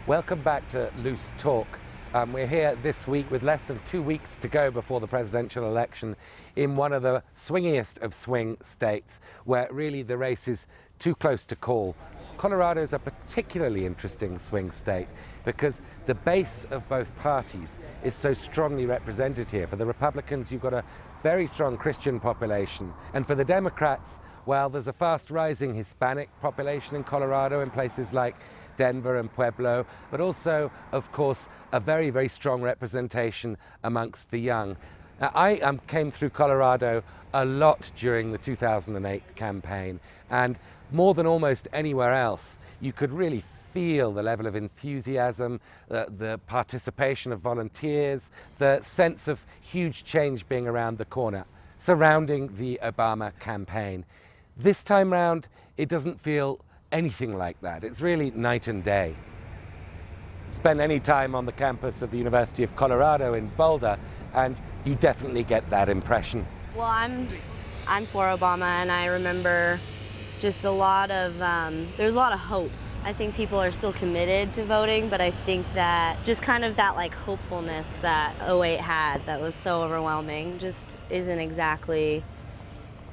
Welcome back to Luce Talk. We're here this week with less than 2 weeks to go before the presidential election in one of the swingiest of swing states, where really the race is too close to call. Colorado is a particularly interesting swing state because the base of both parties is so strongly represented here. For the Republicans, you've got a very strong Christian population, and for the Democrats, well, there's a fast rising Hispanic population in Colorado in places like Denver and Pueblo, but also, of course, a very, very strong representation amongst the young. Now, I came through Colorado a lot during the 2008 campaign, and more than almost anywhere else, you could really feel the level of enthusiasm, the participation of volunteers, the sense of huge change being around the corner surrounding the Obama campaign. This time round, it doesn't feel anything like that. It's really night and day. Spend any time on the campus of the University of Colorado in Boulder, and you definitely get that impression. Well, I'm for Obama, and I remember just there's a lot of hope. I think people are still committed to voting, but I think that just kind of that like hopefulness that 2008 had that was so overwhelming just isn't exactly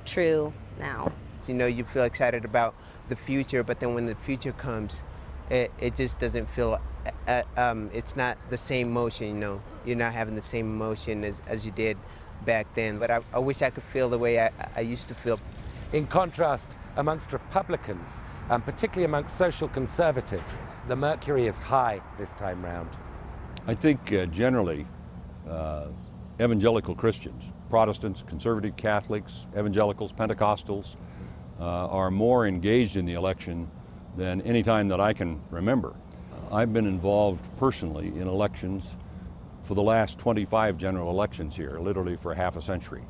true now. You know, you feel excited about the future, but then when the future comes, it just doesn't feel, it's not the same emotion, you know. You're not having the same emotion as you did back then. But I wish I could feel the way I used to feel. In contrast, amongst Republicans, and particularly amongst social conservatives, the mercury is high this time round. I think generally, evangelical Christians, Protestants, conservative Catholics, evangelicals, Pentecostals, are more engaged in the election than any time that I can remember. I've been involved personally in elections for the last 25 general elections here, literally for half a century.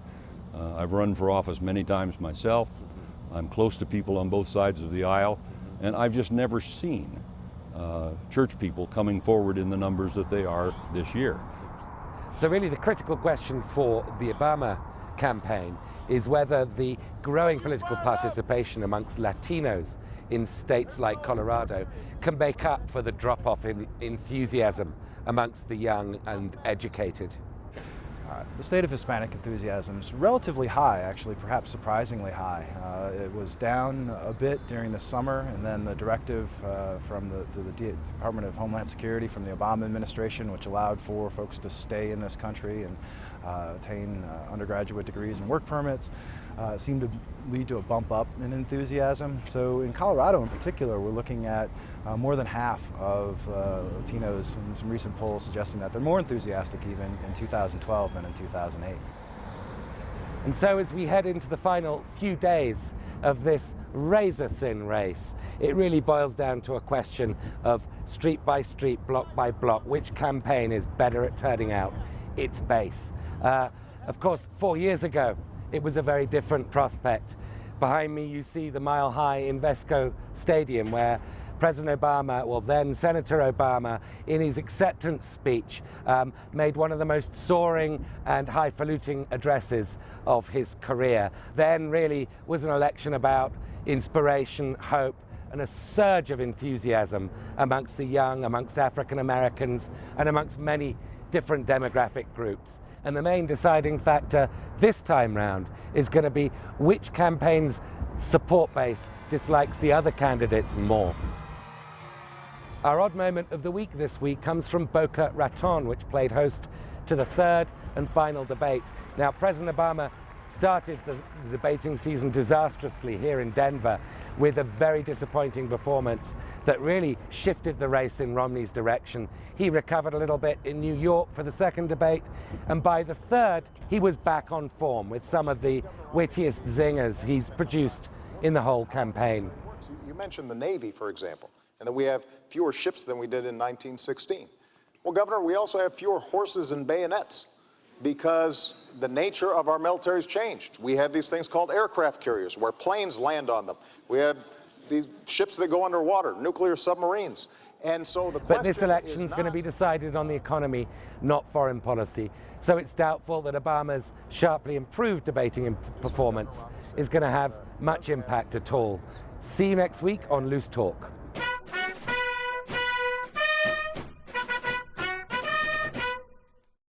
I've run for office many times myself. I'm close to people on both sides of the aisle, and I've just never seen church people coming forward in the numbers that they are this year. So really the critical question for the Obama campaign is whether the growing political participation amongst Latinos in states like Colorado can make up for the drop-off in enthusiasm amongst the young and educated. The state of Hispanic enthusiasm is relatively high, actually, perhaps surprisingly high. It was down a bit during the summer, and then the directive from the Department of Homeland Security from the Obama administration, which allowed for folks to stay in this country and attain undergraduate degrees and work permits, seemed to lead to a bump up in enthusiasm. So in Colorado in particular, we're looking at more than half of Latinos in some recent polls suggesting that they're more enthusiastic even in 2012 than in 2008. And so as we head into the final few days of this razor-thin race, it really boils down to a question of street by street, block by block, which campaign is better at turning out its base. Of course, 4 years ago, it was a very different prospect. Behind me, you see the mile-high Invesco Stadium, where President Obama, well then Senator Obama, in his acceptance speech, made one of the most soaring and highfalutin addresses of his career. Then really was an election about inspiration, hope, and a surge of enthusiasm amongst the young, amongst African Americans, and amongst many different demographic groups. And the main deciding factor this time round is going to be which campaign's support base dislikes the other candidates more. Our odd moment of the week this week comes from Boca Raton, which played host to the third and final debate. Now, President Obama started the debating season disastrously here in Denver with a very disappointing performance that really shifted the race in Romney's direction. He recovered a little bit in New York for the second debate, and by the third, he was back on form with some of the wittiest zingers he's produced in the whole campaign. You mentioned the Navy, for example, and that we have fewer ships than we did in 1916. Well, Governor, we also have fewer horses and bayonets because the nature of our military's changed. We have these things called aircraft carriers where planes land on them. We have these ships that go underwater, nuclear submarines. And so the question But this election is going to be decided on the economy, not foreign policy. So it's doubtful that Obama's sharply improved debating performance is going to have much impact at all. See you next week on Loose Talk.